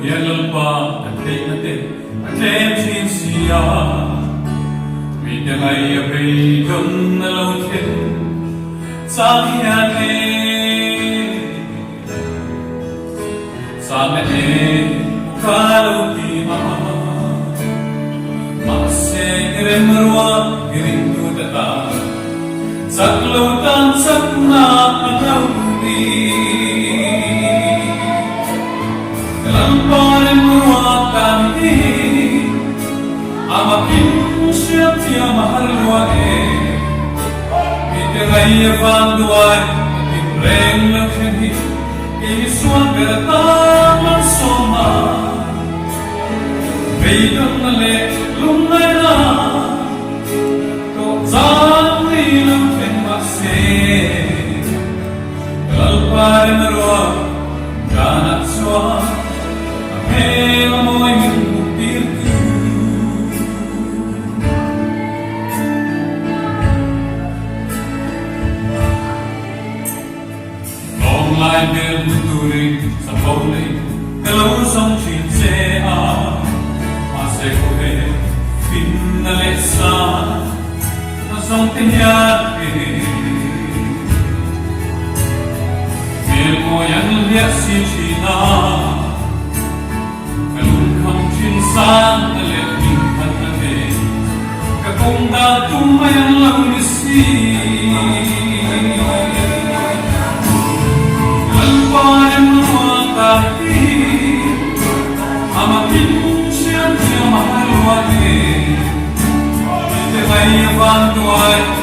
Yalpa, the Tate, a Tate, Sia. We delay a bay, don't allow him. Sahiane, Samene, Kalutima, Masek, Remarwa, getting to the car. Saklutan, Sakna, Anaudi. Lamparin muwatan di amakin siap dia mahalwae Mitengaya vanduai Timreng lakshani Iniswan berataman soma Veidam nale lumay na To zani lumpen makse Lamparin marwa Ganat suwa Ela moi muktirku Online del muturi sa pole Kalau song chin se a Mase kohe finalesa Na song tinyate Mil mo yang liat si china San le pin patate Kakonda tumayang langisi Lalparin matati Amakin siya mahalwate Ite kaya bantuay